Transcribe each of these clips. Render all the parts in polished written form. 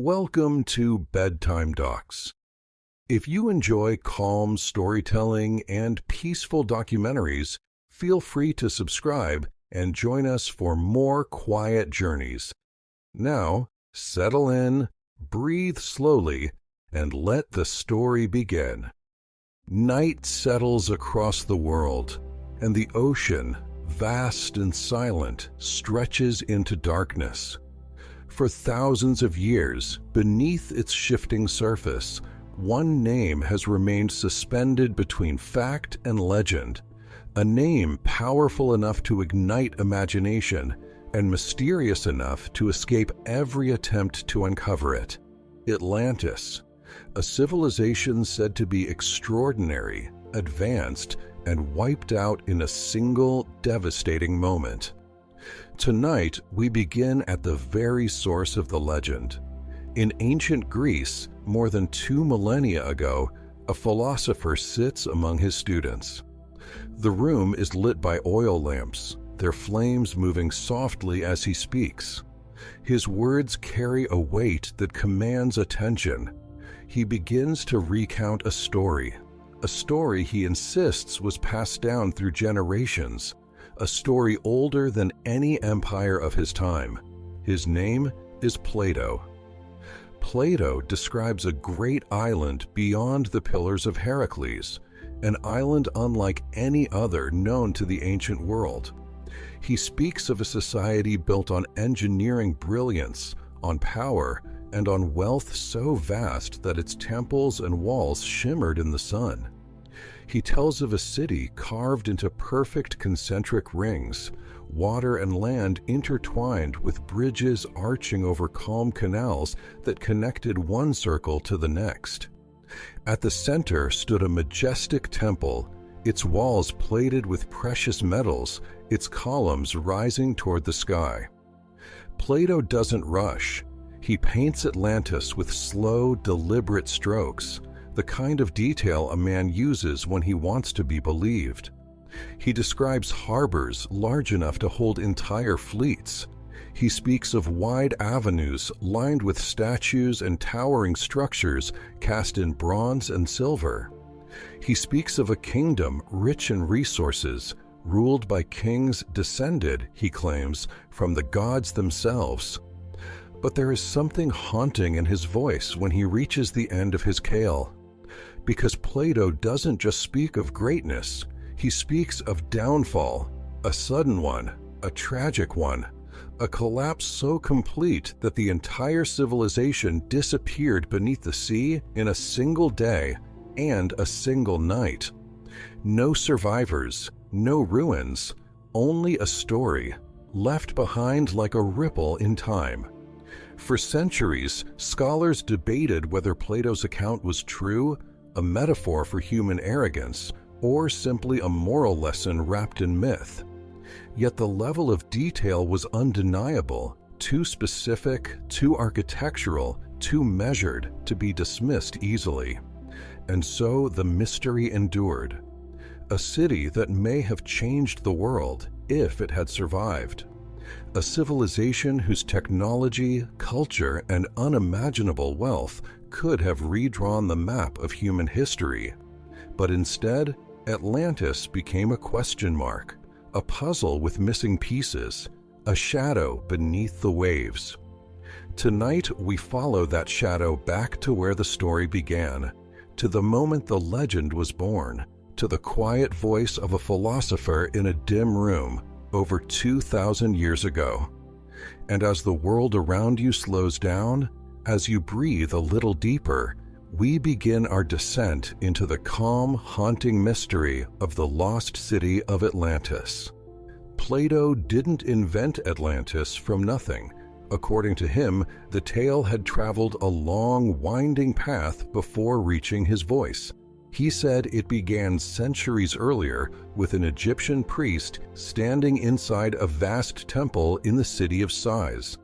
Welcome to Bedtime Docs. If you enjoy calm storytelling and peaceful documentaries, feel free to subscribe and join us for more quiet journeys. Now, settle in, breathe slowly, and let the story begin. Night settles across the world, and the ocean, vast and silent, stretches into darkness. For thousands of years, beneath its shifting surface, one name has remained suspended between fact and legend, a name powerful enough to ignite imagination and mysterious enough to escape every attempt to uncover it. Atlantis, a civilization said to be extraordinary, advanced, and wiped out in a single devastating moment. Tonight, we begin at the very source of the legend. In ancient Greece, more than 2 millennia ago, a philosopher sits among his students. The room is lit by oil lamps, their flames moving softly as he speaks. His words carry a weight that commands attention. He begins to recount a story he insists was passed down through generations, a story older than any empire of his time. His name is Plato. Plato describes a great island beyond the Pillars of Heracles, an island unlike any other known to the ancient world. He speaks of a society built on engineering brilliance, on power, and on wealth so vast that its temples and walls shimmered in the sun. He tells of a city carved into perfect concentric rings, water and land intertwined with bridges arching over calm canals that connected one circle to the next. At the center stood a majestic temple, its walls plated with precious metals, its columns rising toward the sky. Plato doesn't rush. He paints Atlantis with slow, deliberate strokes, the kind of detail a man uses when he wants to be believed. He describes harbors large enough to hold entire fleets. He speaks of wide avenues lined with statues and towering structures cast in bronze and silver. He speaks of a kingdom rich in resources, ruled by kings descended, he claims, from the gods themselves. But there is something haunting in his voice when he reaches the end of his tale. Because Plato doesn't just speak of greatness, he speaks of downfall, a sudden one, a tragic one, a collapse so complete that the entire civilization disappeared beneath the sea in a single day and a single night. No survivors, no ruins, only a story, left behind like a ripple in time. For centuries, scholars debated whether Plato's account was true, a metaphor for human arrogance, or simply a moral lesson wrapped in myth. Yet the level of detail was undeniable, too specific, too architectural, too measured to be dismissed easily. And so the mystery endured. A city that may have changed the world if it had survived. A civilization whose technology, culture, and unimaginable wealth could have redrawn the map of human history. But instead, Atlantis became a question mark, a puzzle with missing pieces, a shadow beneath the waves. Tonight, we follow that shadow back to where the story began, to the moment the legend was born, to the quiet voice of a philosopher in a dim room over 2,000 years ago. And as the world around you slows down, as you breathe a little deeper, we begin our descent into the calm, haunting mystery of the lost city of Atlantis. Plato didn't invent Atlantis from nothing. According to him, the tale had traveled a long, winding path before reaching his voice. He said it began centuries earlier with an Egyptian priest standing inside a vast temple in the city of Sais,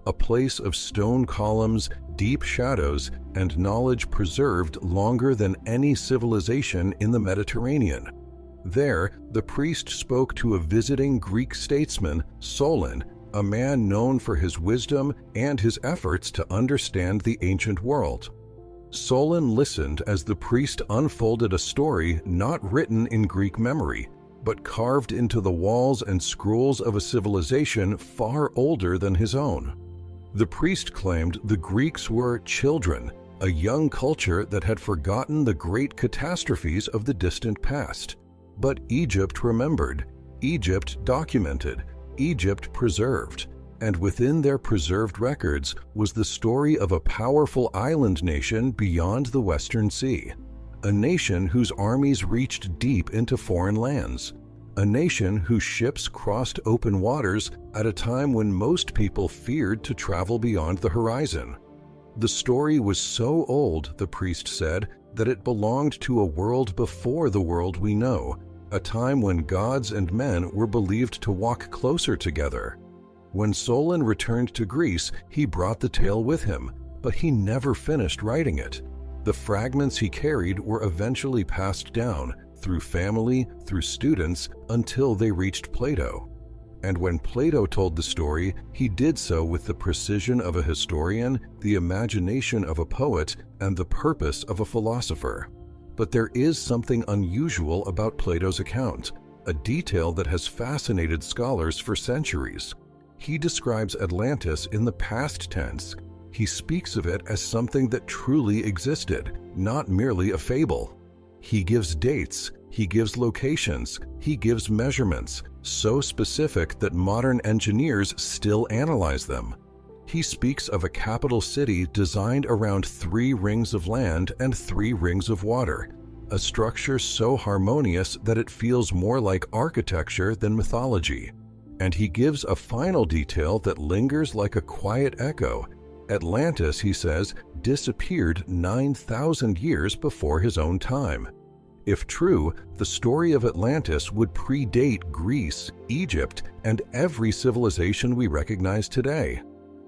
a place of stone columns, deep shadows, and knowledge preserved longer than any civilization in the Mediterranean. There, the priest spoke to a visiting Greek statesman, Solon, a man known for his wisdom and his efforts to understand the ancient world. Solon listened as the priest unfolded a story not written in Greek memory, but carved into the walls and scrolls of a civilization far older than his own. The priest claimed the Greeks were children, a young culture that had forgotten the great catastrophes of the distant past. But Egypt remembered, Egypt documented, Egypt preserved, and within their preserved records was the story of a powerful island nation beyond the Western Sea, a nation whose armies reached deep into foreign lands, a nation whose ships crossed open waters at a time when most people feared to travel beyond the horizon. The story was so old, the priest said, that it belonged to a world before the world we know, a time when gods and men were believed to walk closer together. When Solon returned to Greece, he brought the tale with him, but he never finished writing it. The fragments he carried were eventually passed down, through family, through students, until they reached Plato. And when Plato told the story, he did so with the precision of a historian, the imagination of a poet, and the purpose of a philosopher. But there is something unusual about Plato's account, a detail that has fascinated scholars for centuries. He describes Atlantis in the past tense. He speaks of it as something that truly existed, not merely a fable. He gives dates, he gives locations, he gives measurements, so specific that modern engineers still analyze them. He speaks of a capital city designed around 3 rings of land and 3 rings of water, a structure so harmonious that it feels more like architecture than mythology. And he gives a final detail that lingers like a quiet echo. Atlantis, he says, disappeared 9,000 years before his own time. If true, the story of Atlantis would predate Greece, Egypt, and every civilization we recognize today.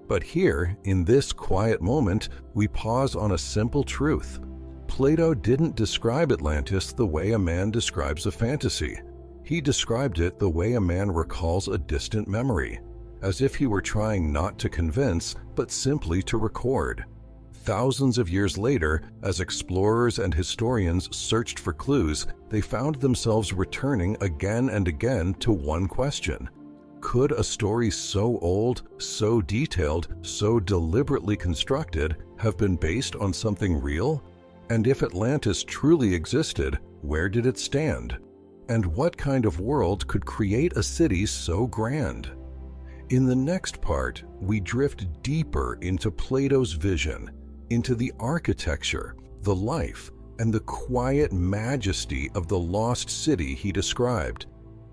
But here, in this quiet moment, we pause on a simple truth. Plato didn't describe Atlantis the way a man describes a fantasy. He described it the way a man recalls a distant memory, as if he were trying not to convince, but simply to record. Thousands of years later, as explorers and historians searched for clues, they found themselves returning again and again to one question. Could a story so old, so detailed, so deliberately constructed have been based on something real? And if Atlantis truly existed, where did it stand? And what kind of world could create a city so grand? In the next part, we drift deeper into Plato's vision, into the architecture, the life, and the quiet majesty of the lost city he described.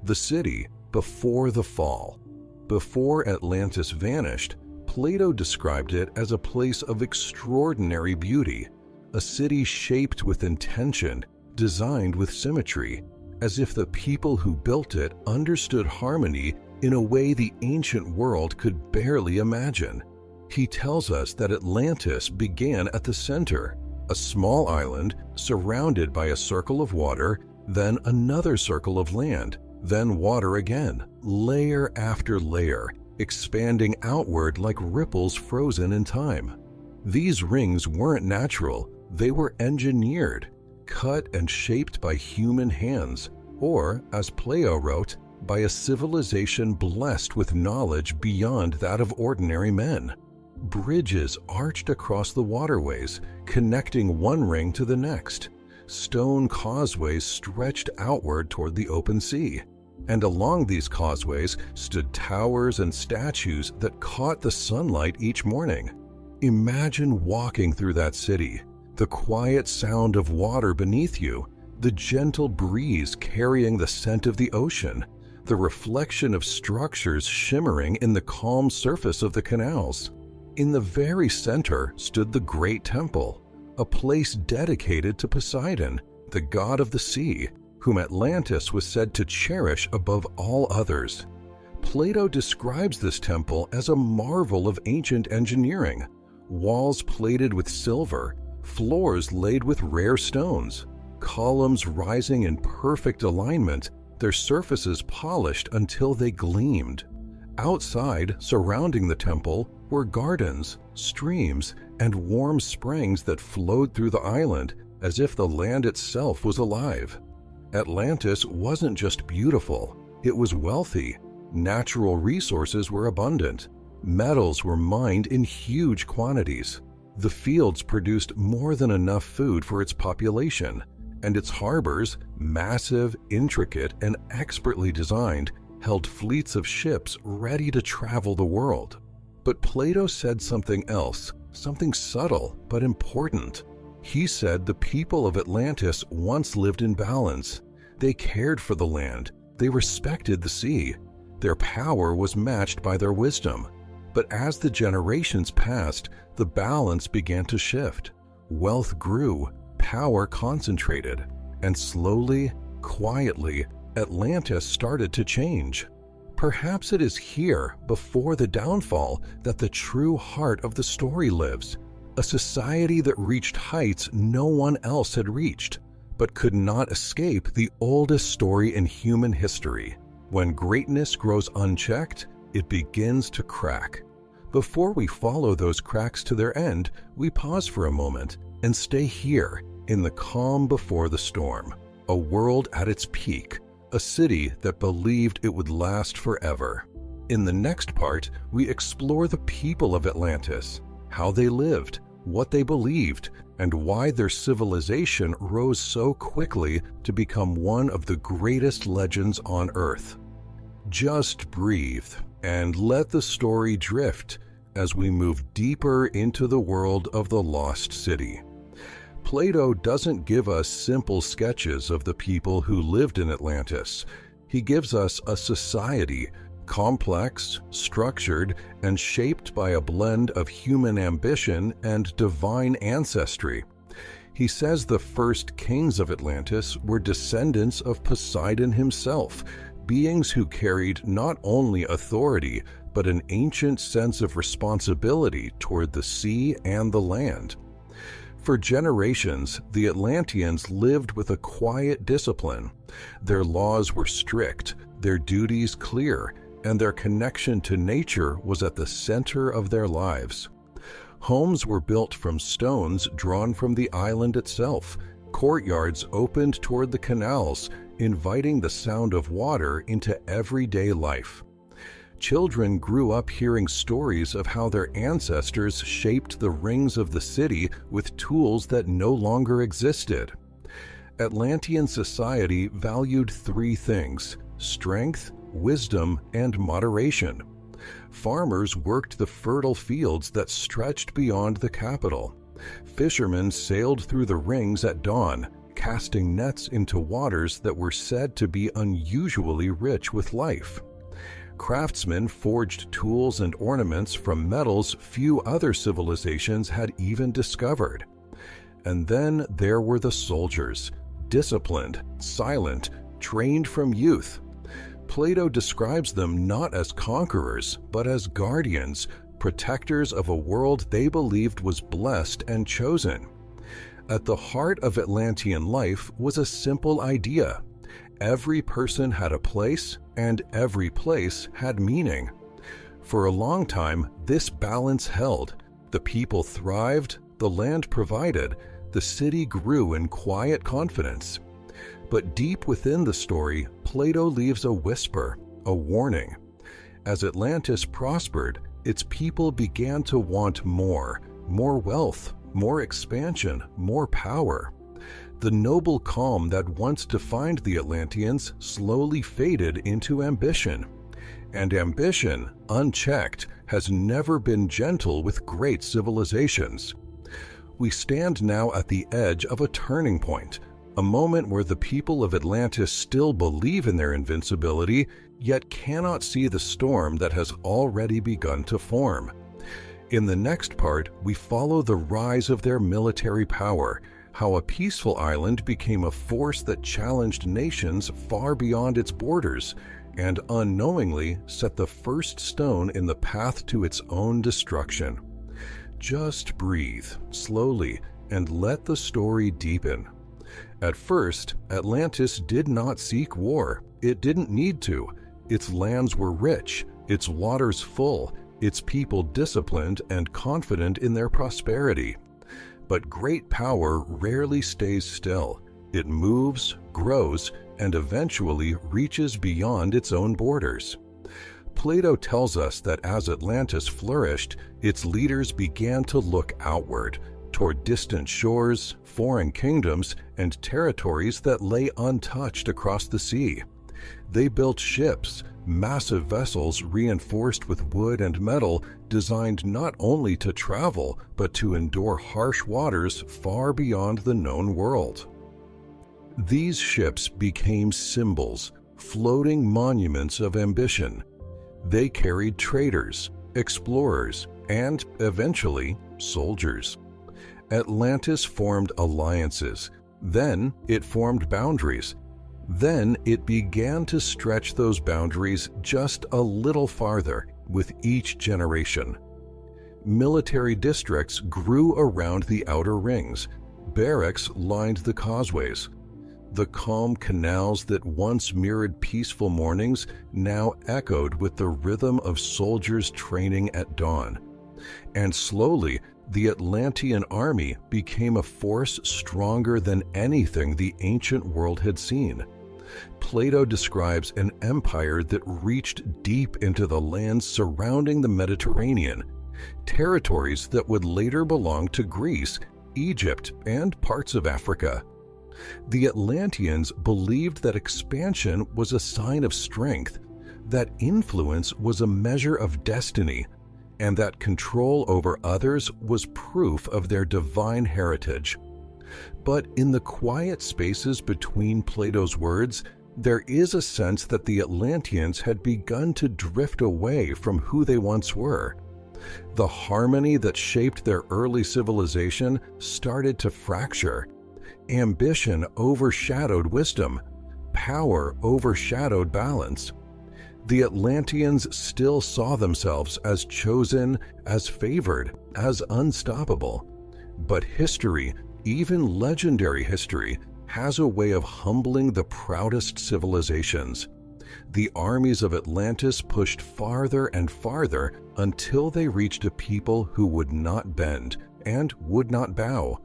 The city before the fall. Before Atlantis vanished, Plato described it as a place of extraordinary beauty, a city shaped with intention, designed with symmetry, as if the people who built it understood harmony in a way the ancient world could barely imagine. He tells us that Atlantis began at the center, a small island surrounded by a circle of water, then another circle of land, then water again, layer after layer, expanding outward like ripples frozen in time. These rings weren't natural, they were engineered, cut and shaped by human hands, or, as Plato wrote, by a civilization blessed with knowledge beyond that of ordinary men. Bridges arched across the waterways, connecting one ring to the next. Stone causeways stretched outward toward the open sea, and along these causeways stood towers and statues that caught the sunlight each morning. Imagine walking through that city, the quiet sound of water beneath you, the gentle breeze carrying the scent of the ocean, the reflection of structures shimmering in the calm surface of the canals. In the very center stood the Great Temple, a place dedicated to Poseidon, the god of the sea, whom Atlantis was said to cherish above all others. Plato describes this temple as a marvel of ancient engineering, walls plated with silver, floors laid with rare stones, columns rising in perfect alignment, their surfaces polished until they gleamed. Outside, surrounding the temple, were gardens, streams, and warm springs that flowed through the island as if the land itself was alive. Atlantis wasn't just beautiful, it was wealthy. Natural resources were abundant. Metals were mined in huge quantities. The fields produced more than enough food for its population, and its harbors, massive, intricate, and expertly designed, held fleets of ships ready to travel the world. But Plato said something else, something subtle but important. He said the people of Atlantis once lived in balance. They cared for the land. They respected the sea. Their power was matched by their wisdom. But as the generations passed, the balance began to shift. Wealth grew, power concentrated, and slowly, quietly, Atlantis started to change. Perhaps it is here, before the downfall, that the true heart of the story lives. A society that reached heights no one else had reached, but could not escape the oldest story in human history. When greatness grows unchecked, it begins to crack. Before we follow those cracks to their end, we pause for a moment and stay here, in the calm before the storm. A world at its peak, a city that believed it would last forever. In the next part, we explore the people of Atlantis, how they lived, what they believed, and why their civilization rose so quickly to become one of the greatest legends on Earth. Just breathe and let the story drift as we move deeper into the world of the lost city. Plato doesn't give us simple sketches of the people who lived in Atlantis. He gives us a society, complex, structured, and shaped by a blend of human ambition and divine ancestry. He says the first kings of Atlantis were descendants of Poseidon himself, beings who carried not only authority, but an ancient sense of responsibility toward the sea and the land. For generations, the Atlanteans lived with a quiet discipline. Their laws were strict, their duties clear, and their connection to nature was at the center of their lives. Homes were built from stones drawn from the island itself. Courtyards opened toward the canals, inviting the sound of water into everyday life. Children grew up hearing stories of how their ancestors shaped the rings of the city with tools that no longer existed. Atlantean society valued three things: strength, wisdom, and moderation. Farmers worked the fertile fields that stretched beyond the capital. Fishermen sailed through the rings at dawn, casting nets into waters that were said to be unusually rich with life. Craftsmen forged tools and ornaments from metals few other civilizations had even discovered. And then there were the soldiers, disciplined, silent, trained from youth. Plato describes them not as conquerors, but as guardians, protectors of a world they believed was blessed and chosen. At the heart of Atlantean life was a simple idea. Every person had a place, and every place had meaning. For a long time, this balance held. The people thrived, the land provided, the city grew in quiet confidence. But deep within the story, Plato leaves a whisper, a warning. As Atlantis prospered, its people began to want more wealth, more expansion, more power. The noble calm that once defined the Atlanteans slowly faded into ambition. And ambition, unchecked, has never been gentle with great civilizations. We stand now at the edge of a turning point, a moment where the people of Atlantis still believe in their invincibility, yet cannot see the storm that has already begun to form. In the next part, we follow the rise of their military power, how a peaceful island became a force that challenged nations far beyond its borders, and unknowingly set the first stone in the path to its own destruction. Just breathe, slowly, and let the story deepen. At first, Atlantis did not seek war. It didn't need to. Its lands were rich, its waters full, its people disciplined and confident in their prosperity. But great power rarely stays still. It moves, grows, and eventually reaches beyond its own borders. Plato tells us that as Atlantis flourished, its leaders began to look outward, toward distant shores, foreign kingdoms, and territories that lay untouched across the sea. They built ships, massive vessels reinforced with wood and metal, designed not only to travel, but to endure harsh waters far beyond the known world. These ships became symbols, floating monuments of ambition. They carried traders, explorers, and, eventually, soldiers. Atlantis formed alliances. Then it formed boundaries. Then it began to stretch those boundaries just a little farther with each generation. Military districts grew around the outer rings. Barracks lined the causeways. The calm canals that once mirrored peaceful mornings now echoed with the rhythm of soldiers training at dawn. And slowly, the Atlantean army became a force stronger than anything the ancient world had seen. Plato describes an empire that reached deep into the lands surrounding the Mediterranean, territories that would later belong to Greece, Egypt, and parts of Africa. The Atlanteans believed that expansion was a sign of strength, that influence was a measure of destiny, and that control over others was proof of their divine heritage. But in the quiet spaces between Plato's words, there is a sense that the Atlanteans had begun to drift away from who they once were. The harmony that shaped their early civilization started to fracture. Ambition overshadowed wisdom. Power overshadowed balance. The Atlanteans still saw themselves as chosen, as favored, as unstoppable. But history, even legendary history, has a way of humbling the proudest civilizations. The armies of Atlantis pushed farther and farther until they reached a people who would not bend and would not bow.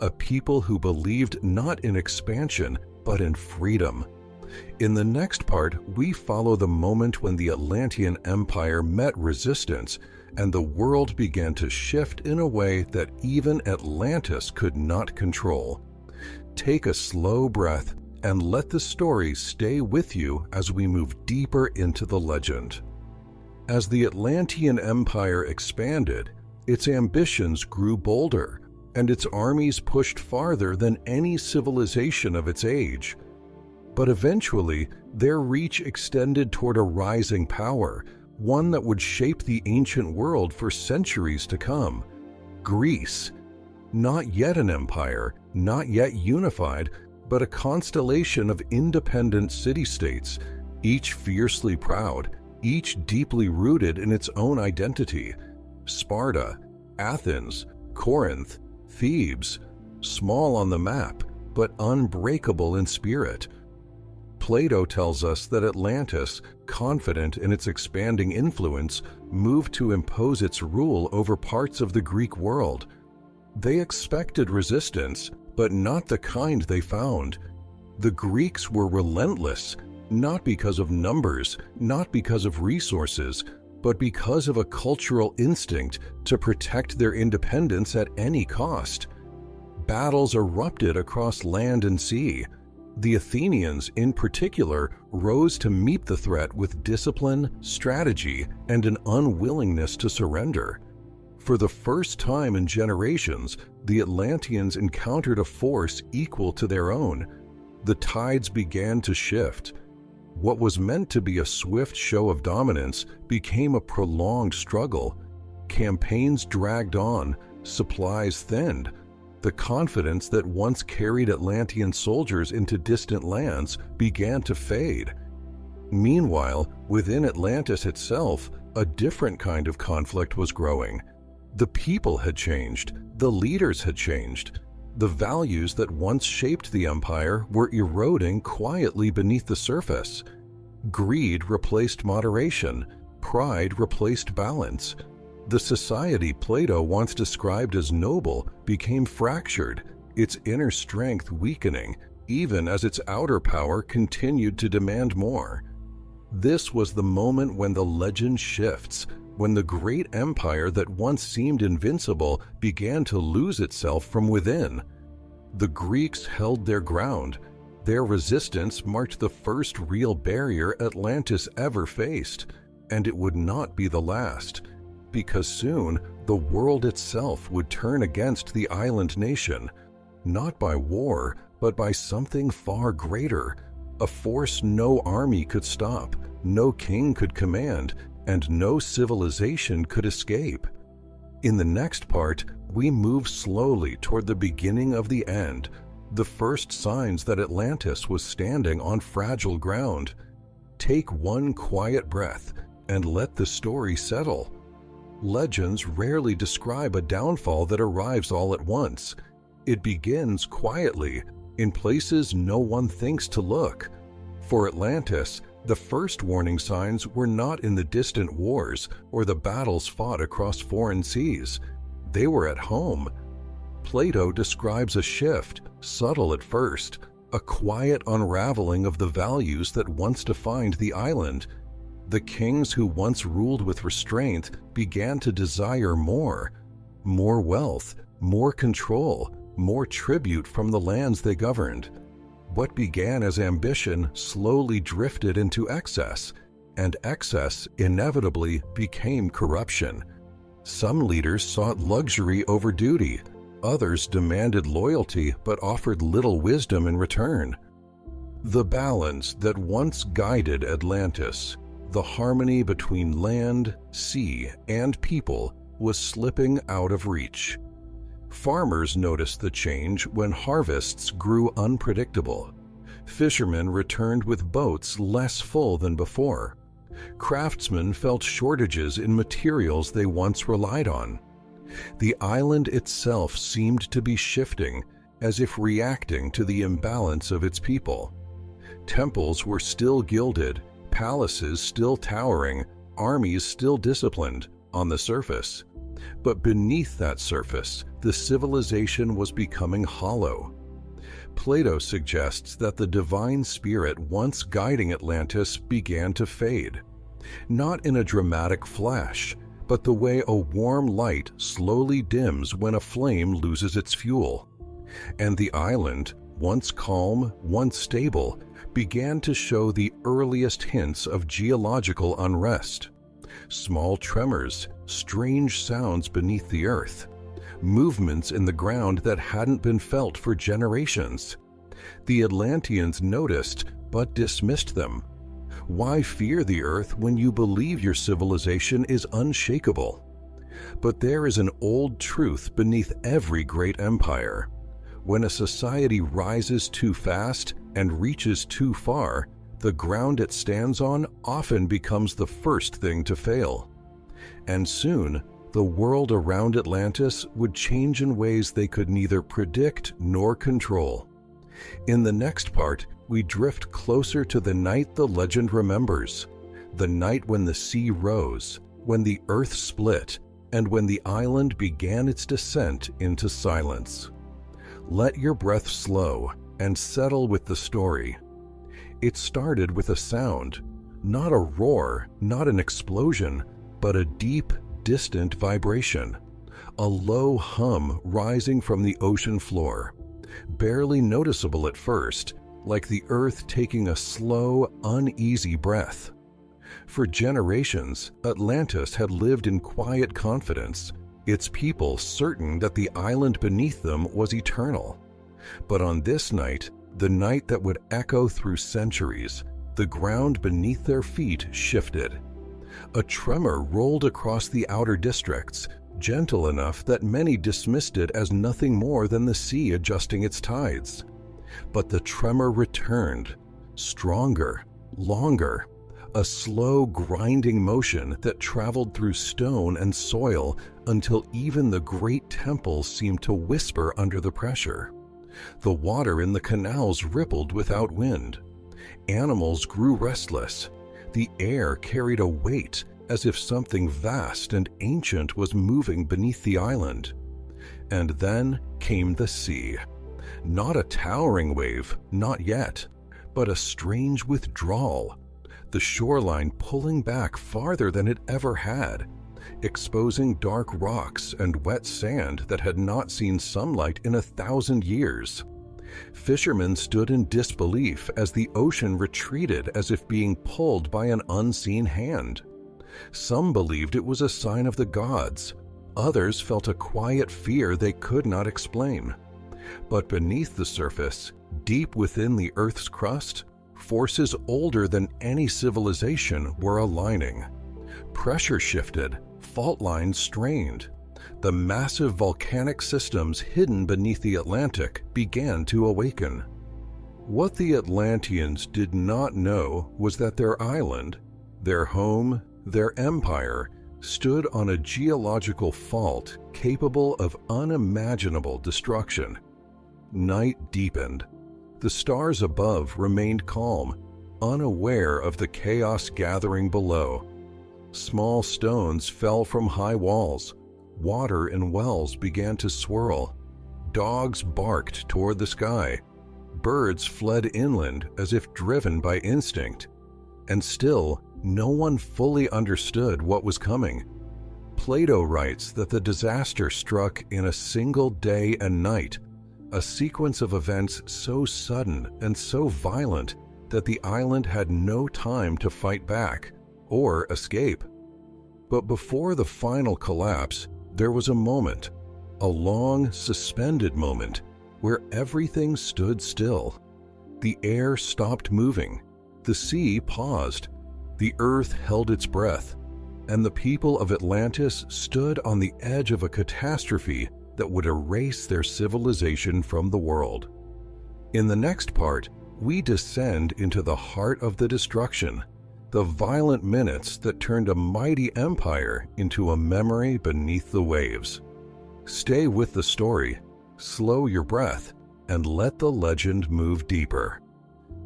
A people who believed not in expansion, but in freedom. In the next part, we follow the moment when the Atlantean Empire met resistance, and the world began to shift in a way that even Atlantis could not control. Take a slow breath and let the story stay with you as we move deeper into the legend. As the Atlantean Empire expanded, its ambitions grew bolder, and its armies pushed farther than any civilization of its age. But eventually, their reach extended toward a rising power, one that would shape the ancient world for centuries to come. Greece. Not yet an empire, not yet unified, but a constellation of independent city-states, each fiercely proud, each deeply rooted in its own identity. Sparta, Athens, Corinth, Thebes, small on the map, but unbreakable in spirit. Plato tells us that Atlantis, confident in its expanding influence, moved to impose its rule over parts of the Greek world. They expected resistance, but not the kind they found. The Greeks were relentless, not because of numbers, not because of resources, but because of a cultural instinct to protect their independence at any cost. Battles erupted across land and sea. The Athenians, in particular, rose to meet the threat with discipline, strategy, and an unwillingness to surrender. For the first time in generations, the Atlanteans encountered a force equal to their own. The tides began to shift. What was meant to be a swift show of dominance became a prolonged struggle. Campaigns dragged on, supplies thinned. The confidence that once carried Atlantean soldiers into distant lands began to fade. Meanwhile, within Atlantis itself, a different kind of conflict was growing. The people had changed, the leaders had changed. The values that once shaped the empire were eroding quietly beneath the surface. Greed replaced moderation. Pride replaced balance. The society Plato once described as noble became fractured, its inner strength weakening, even as its outer power continued to demand more. This was the moment when the legend shifts, when the great empire that once seemed invincible began to lose itself from within. The Greeks held their ground. Their resistance marked the first real barrier Atlantis ever faced, and it would not be the last, because soon the world itself would turn against the island nation, not by war, but by something far greater, a force no army could stop, no king could command, and no civilization could escape. In the next part, we move slowly toward the beginning of the end, the first signs that Atlantis was standing on fragile ground. Take one quiet breath and let the story settle. Legends rarely describe a downfall that arrives all at once. It begins quietly, in places no one thinks to look. For Atlantis, the first warning signs were not in the distant wars or the battles fought across foreign seas. They were at home. Plato describes a shift, subtle at first, a quiet unraveling of the values that once defined the island. The kings who once ruled with restraint began to desire more wealth, more control, more tribute from the lands they governed. What began as ambition slowly drifted into excess, and excess inevitably became corruption. Some leaders sought luxury over duty, others demanded loyalty but offered little wisdom in return. The balance that once guided Atlantis, the harmony between land, sea, and people, was slipping out of reach. Farmers noticed the change when harvests grew unpredictable. Fishermen returned with boats less full than before. Craftsmen felt shortages in materials they once relied on. The island itself seemed to be shifting, as if reacting to the imbalance of its people. Temples were still gilded, palaces still towering, armies still disciplined on the surface. But beneath that surface, the civilization was becoming hollow. Plato suggests that the divine spirit once guiding Atlantis began to fade. Not in a dramatic flash, but the way a warm light slowly dims when a flame loses its fuel. And the island, once calm, once stable, began to show the earliest hints of geological unrest. Small tremors, strange sounds beneath the earth, movements in the ground that hadn't been felt for generations. The Atlanteans noticed but dismissed them. Why fear the earth when you believe your civilization is unshakable? But there is an old truth beneath every great empire. When a society rises too fast and reaches too far, the ground it stands on often becomes the first thing to fail. And soon, the world around Atlantis would change in ways they could neither predict nor control. In the next part, we drift closer to the night the legend remembers, the night when the sea rose, when the earth split, and when the island began its descent into silence. Let your breath slow and settle with the story. It started with a sound, not a roar, not an explosion, but a deep, distant vibration, a low hum rising from the ocean floor, barely noticeable at first, like the earth taking a slow, uneasy breath. For generations, Atlantis had lived in quiet confidence, its people certain that the island beneath them was eternal. But on this night, the night that would echo through centuries, the ground beneath their feet shifted. A tremor rolled across the outer districts, gentle enough that many dismissed it as nothing more than the sea adjusting its tides. But the tremor returned, stronger, longer, a slow grinding motion that traveled through stone and soil until even the great temples seemed to whisper under the pressure. The water in the canals rippled without wind. Animals grew restless. The air carried a weight, as if something vast and ancient was moving beneath the island. And then came the sea. Not a towering wave, not yet, but a strange withdrawal, the shoreline pulling back farther than it ever had, exposing dark rocks and wet sand that had not seen sunlight in 1,000 years. Fishermen stood in disbelief as the ocean retreated as if being pulled by an unseen hand. Some believed it was a sign of the gods. Others felt a quiet fear they could not explain. But beneath the surface, deep within the Earth's crust, forces older than any civilization were aligning. Pressure shifted, fault lines strained. The massive volcanic systems hidden beneath the Atlantic began to awaken. What the Atlanteans did not know was that their island, their home, their empire, stood on a geological fault capable of unimaginable destruction. Night deepened. The stars above remained calm, unaware of the chaos gathering below. Small stones fell from high walls. Water in wells began to swirl. Dogs barked toward the sky. Birds fled inland as if driven by instinct. And still, no one fully understood what was coming. Plato writes that the disaster struck in a single day and night, a sequence of events so sudden and so violent that the island had no time to fight back or escape. But before the final collapse, there was a moment, a long, suspended moment, where everything stood still. The air stopped moving, the sea paused, the earth held its breath, and the people of Atlantis stood on the edge of a catastrophe that would erase their civilization from the world. In the next part, we descend into the heart of the destruction, the violent minutes that turned a mighty empire into a memory beneath the waves. Stay with the story, slow your breath, and let the legend move deeper.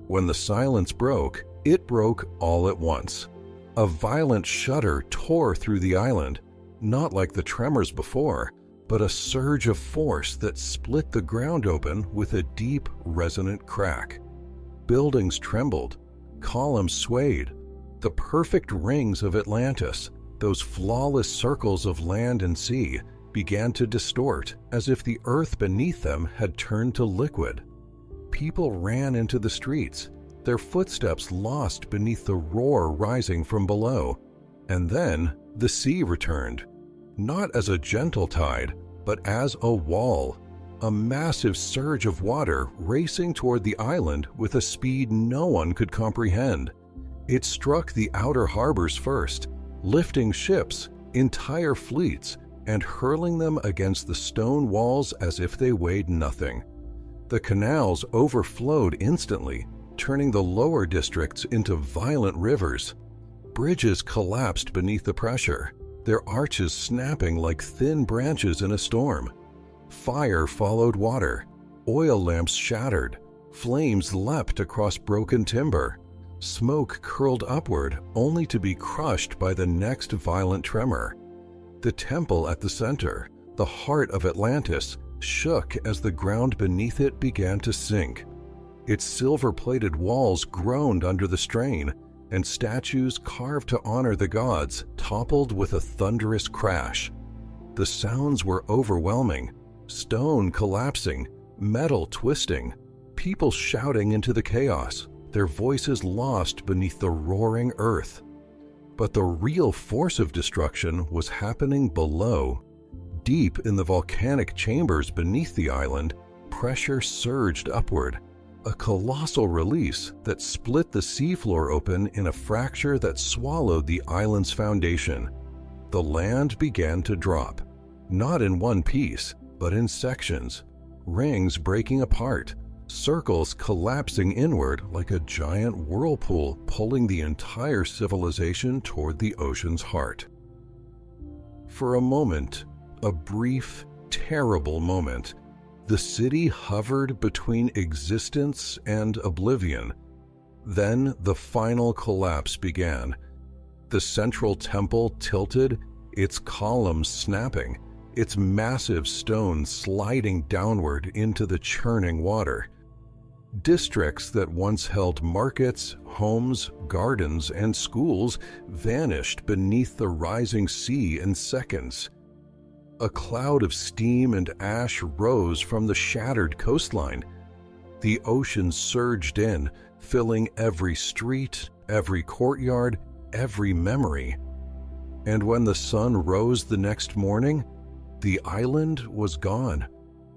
When the silence broke, it broke all at once. A violent shudder tore through the island, not like the tremors before, but a surge of force that split the ground open with a deep, resonant crack. Buildings trembled, columns swayed. The perfect rings of Atlantis, those flawless circles of land and sea, began to distort as if the earth beneath them had turned to liquid. People ran into the streets, their footsteps lost beneath the roar rising from below. And then the sea returned, not as a gentle tide, but as a wall, a massive surge of water racing toward the island with a speed no one could comprehend. It struck the outer harbors first, lifting ships, entire fleets, and hurling them against the stone walls as if they weighed nothing. The canals overflowed instantly, turning the lower districts into violent rivers. Bridges collapsed beneath the pressure, their arches snapping like thin branches in a storm. Fire followed water, oil lamps shattered, flames leapt across broken timber. Smoke curled upward only to be crushed by the next violent tremor. The temple at the center, the heart of Atlantis, shook as the ground beneath it began to sink. Its silver-plated walls groaned under the strain, and statues carved to honor the gods toppled with a thunderous crash. The sounds were overwhelming, stone collapsing, metal twisting, people shouting into the chaos, their voices lost beneath the roaring earth. But the real force of destruction was happening below. Deep in the volcanic chambers beneath the island, pressure surged upward, a colossal release that split the seafloor open in a fracture that swallowed the island's foundation. The land began to drop, not in one piece, but in sections, rings breaking apart, circles collapsing inward like a giant whirlpool pulling the entire civilization toward the ocean's heart. For a moment, a brief, terrible moment, the city hovered between existence and oblivion. Then the final collapse began. The central temple tilted, its columns snapping, its massive stones sliding downward into the churning water. Districts that once held markets, homes, gardens, and schools vanished beneath the rising sea in seconds. A cloud of steam and ash rose from the shattered coastline. The ocean surged in, filling every street, every courtyard, every memory. And when the sun rose the next morning, the island was gone.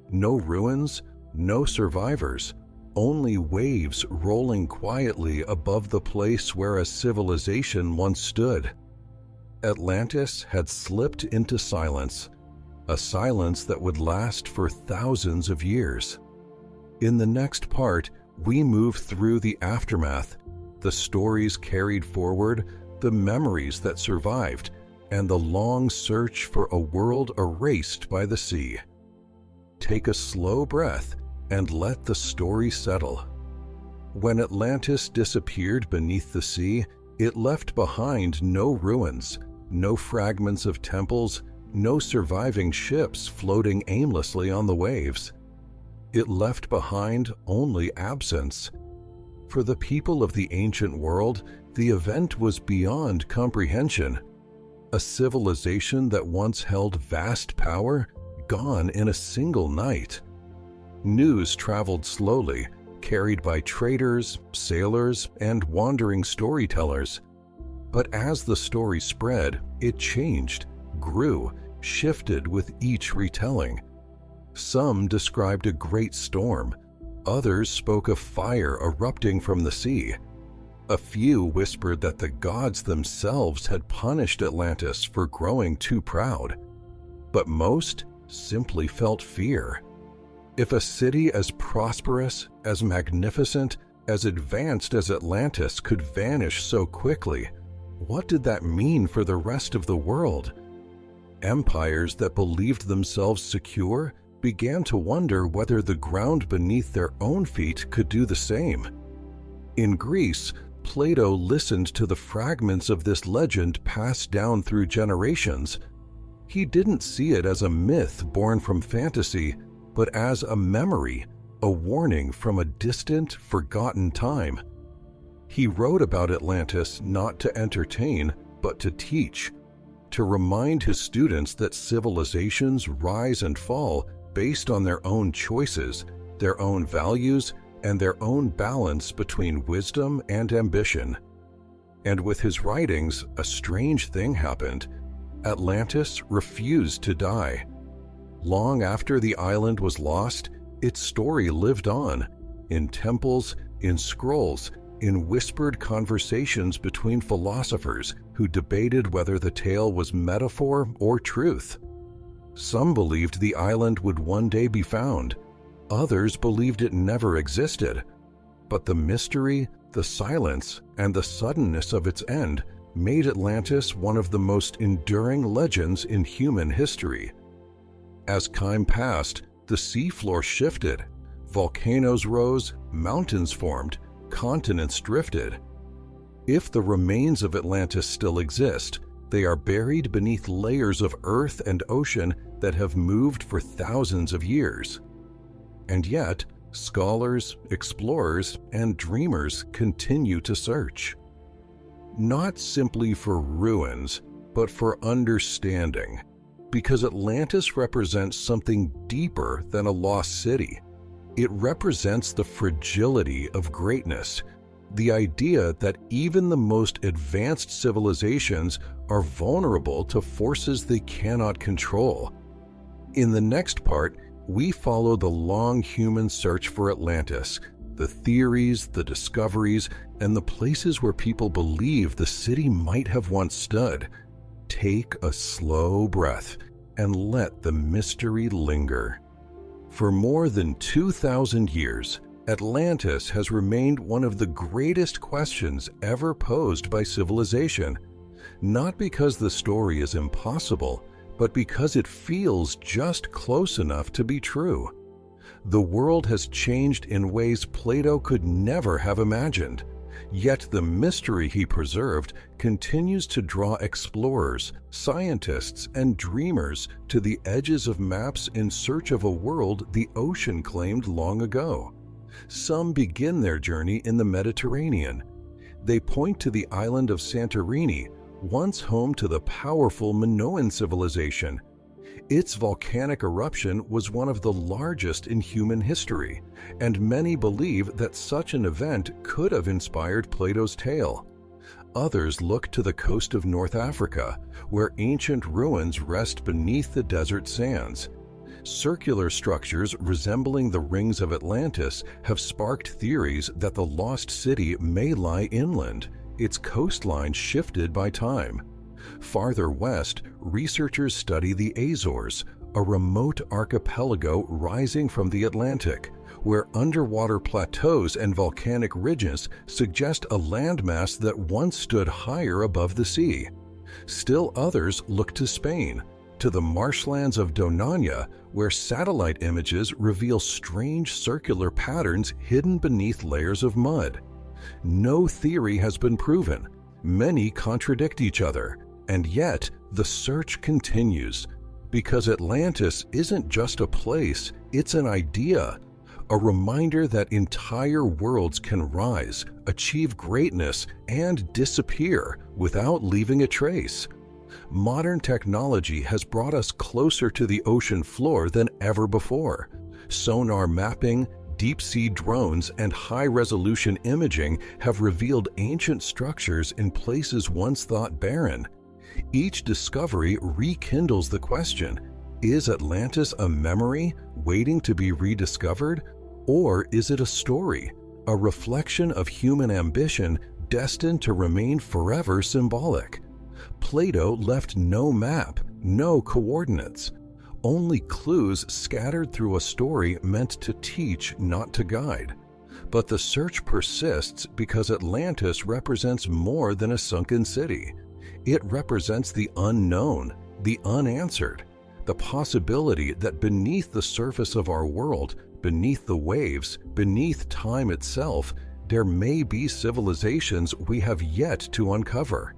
No ruins, no survivors, only waves rolling quietly above the place where a civilization once stood. Atlantis had slipped into silence, a silence that would last for thousands of years. In the next part, we move through the aftermath, the stories carried forward, the memories that survived, and the long search for a world erased by the sea. Take a slow breath and let the story settle. When Atlantis disappeared beneath the sea, it left behind no ruins, no fragments of temples, no surviving ships floating aimlessly on the waves. It left behind only absence. For the people of the ancient world, the event was beyond comprehension. A civilization that once held vast power, gone in a single night. News traveled slowly, carried by traders, sailors, and wandering storytellers. But as the story spread, it changed, grew, shifted with each retelling. Some described a great storm. Others spoke of fire erupting from the sea. A few whispered that the gods themselves had punished Atlantis for growing too proud. But most simply felt fear. If a city as prosperous, as magnificent, as advanced as Atlantis could vanish so quickly, what did that mean for the rest of the world? Empires that believed themselves secure began to wonder whether the ground beneath their own feet could do the same. In Greece, Plato listened to the fragments of this legend passed down through generations. He didn't see it as a myth born from fantasy, but as a memory, a warning from a distant, forgotten time. He wrote about Atlantis not to entertain, but to teach, to remind his students that civilizations rise and fall based on their own choices, their own values, and their own balance between wisdom and ambition. And with his writings, a strange thing happened. Atlantis refused to die. Long after the island was lost, its story lived on, in temples, in scrolls, in whispered conversations between philosophers who debated whether the tale was metaphor or truth. Some believed the island would one day be found. Others believed it never existed. But the mystery, the silence, and the suddenness of its end made Atlantis one of the most enduring legends in human history. As time passed, the seafloor shifted. Volcanoes rose, mountains formed, continents drifted. If the remains of Atlantis still exist, they are buried beneath layers of earth and ocean that have moved for thousands of years. And yet, scholars, explorers, and dreamers continue to search. Not simply for ruins, but for understanding, because Atlantis represents something deeper than a lost city. It represents the fragility of greatness, the idea that even the most advanced civilizations are vulnerable to forces they cannot control. In the next part, we follow the long human search for Atlantis, the theories, the discoveries, and the places where people believe the city might have once stood. Take a slow breath and let the mystery linger. For more than 2,000 years, Atlantis has remained one of the greatest questions ever posed by civilization, not because the story is impossible, but because it feels just close enough to be true. The world has changed in ways Plato could never have imagined. Yet the mystery he preserved continues to draw explorers, scientists, and dreamers to the edges of maps in search of a world the ocean claimed long ago. Some begin their journey in the Mediterranean. They point to the island of Santorini, once home to the powerful Minoan civilization. Its volcanic eruption was one of the largest in human history, and many believe that such an event could have inspired Plato's tale. Others look to the coast of North Africa, where ancient ruins rest beneath the desert sands. Circular structures resembling the rings of Atlantis have sparked theories that the lost city may lie inland, its coastline shifted by time. Farther west, researchers study the Azores, a remote archipelago rising from the Atlantic, where underwater plateaus and volcanic ridges suggest a landmass that once stood higher above the sea. Still others look to Spain, to the marshlands of Donania, where satellite images reveal strange circular patterns hidden beneath layers of mud. No theory has been proven. Many contradict each other, and yet the search continues, because Atlantis isn't just a place, it's an idea, a reminder that entire worlds can rise, achieve greatness, and disappear without leaving a trace. Modern technology has brought us closer to the ocean floor than ever before. Sonar mapping, deep-sea drones, and high-resolution imaging have revealed ancient structures in places once thought barren. Each discovery rekindles the question, is Atlantis a memory waiting to be rediscovered, or is it a story, a reflection of human ambition destined to remain forever symbolic? Plato left no map, no coordinates, only clues scattered through a story meant to teach, not to guide. But the search persists because Atlantis represents more than a sunken city. It represents the unknown, the unanswered, the possibility that beneath the surface of our world, beneath the waves, beneath time itself, there may be civilizations we have yet to uncover.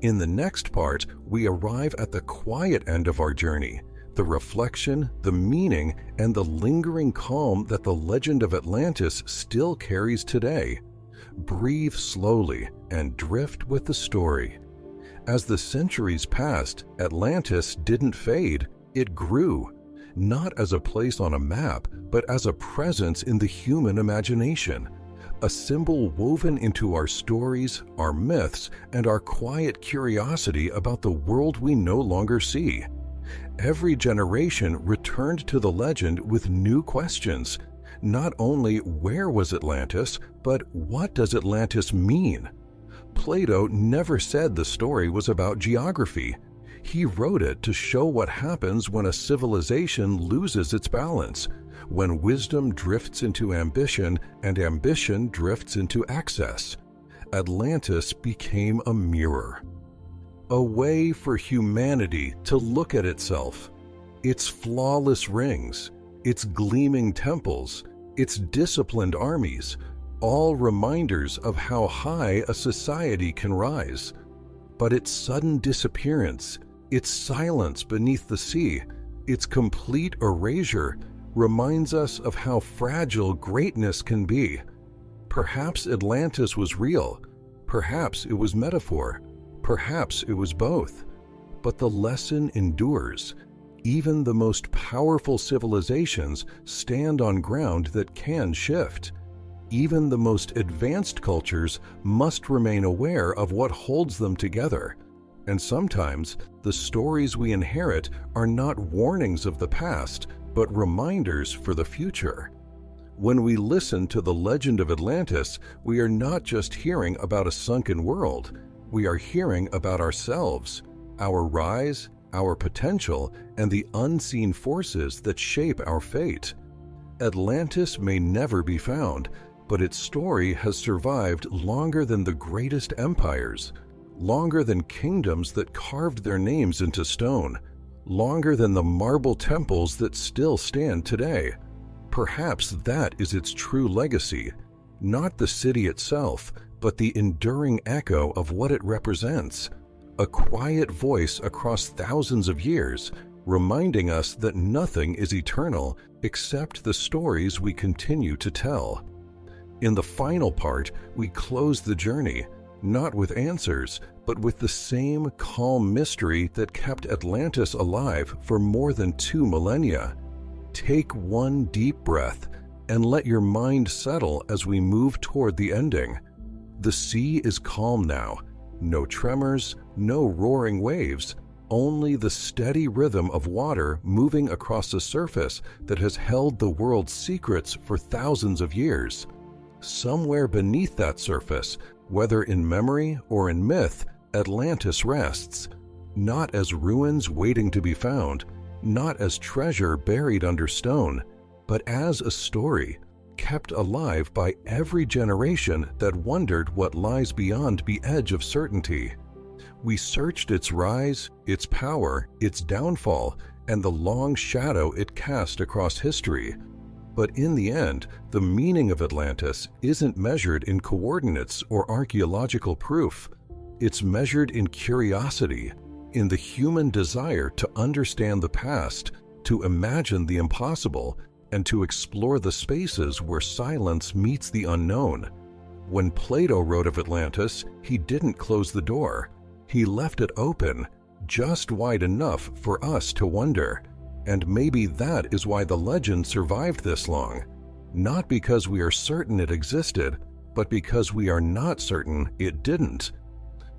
In the next part, we arrive at the quiet end of our journey, the reflection, the meaning, and the lingering calm that the legend of Atlantis still carries today. Breathe slowly and drift with the story. As the centuries passed, Atlantis didn't fade, it grew, not as a place on a map, but as a presence in the human imagination, a symbol woven into our stories, our myths, and our quiet curiosity about the world we no longer see. Every generation returned to the legend with new questions. Not only where was Atlantis, but what does Atlantis mean? Plato never said the story was about geography. He wrote it to show what happens when a civilization loses its balance, when wisdom drifts into ambition and ambition drifts into excess. Atlantis became a mirror, a way for humanity to look at itself, its flawless rings, its gleaming temples, its disciplined armies, all reminders of how high a society can rise. But its sudden disappearance, its silence beneath the sea, its complete erasure reminds us of how fragile greatness can be. Perhaps Atlantis was real, perhaps it was metaphor, perhaps it was both. But the lesson endures. Even the most powerful civilizations stand on ground that can shift. Even the most advanced cultures must remain aware of what holds them together. And sometimes, the stories we inherit are not warnings of the past, but reminders for the future. When we listen to the legend of Atlantis, we are not just hearing about a sunken world. We are hearing about ourselves, our rise, our potential, and the unseen forces that shape our fate. Atlantis may never be found, but its story has survived longer than the greatest empires, longer than kingdoms that carved their names into stone, longer than the marble temples that still stand today. Perhaps that is its true legacy, not the city itself, but the enduring echo of what it represents, a quiet voice across thousands of years, reminding us that nothing is eternal except the stories we continue to tell. In the final part, we close the journey, not with answers, but with the same calm mystery that kept Atlantis alive for more than 2 millennia. Take one deep breath and let your mind settle as we move toward the ending. The sea is calm now. No tremors, no roaring waves, only the steady rhythm of water moving across a surface that has held the world's secrets for thousands of years. Somewhere beneath that surface, whether in memory or in myth, Atlantis rests, not as ruins waiting to be found, not as treasure buried under stone, but as a story kept alive by every generation that wondered what lies beyond the edge of certainty. We searched its rise, its power, its downfall, and the long shadow it cast across history. But in the end, the meaning of Atlantis isn't measured in coordinates or archaeological proof. It's measured in curiosity, in the human desire to understand the past, to imagine the impossible, and to explore the spaces where silence meets the unknown. When Plato wrote of Atlantis, he didn't close the door. He left it open, just wide enough for us to wonder. And maybe that is why the legend survived this long. Not because we are certain it existed, but because we are not certain it didn't.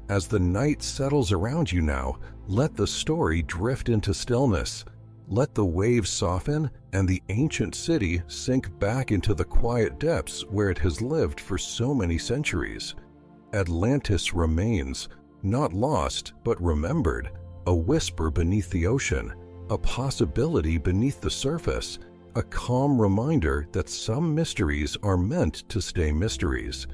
As the night settles around you now, let the story drift into stillness. Let the waves soften and the ancient city sink back into the quiet depths where it has lived for so many centuries. Atlantis remains, not lost but remembered, a whisper beneath the ocean, a possibility beneath the surface, a calm reminder that some mysteries are meant to stay mysteries.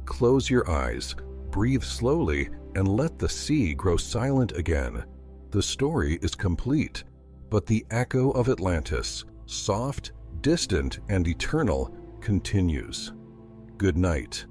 Close your eyes, breathe slowly, and let the sea grow silent again. The story is complete, but the echo of Atlantis, soft, distant, and eternal, continues. Good night.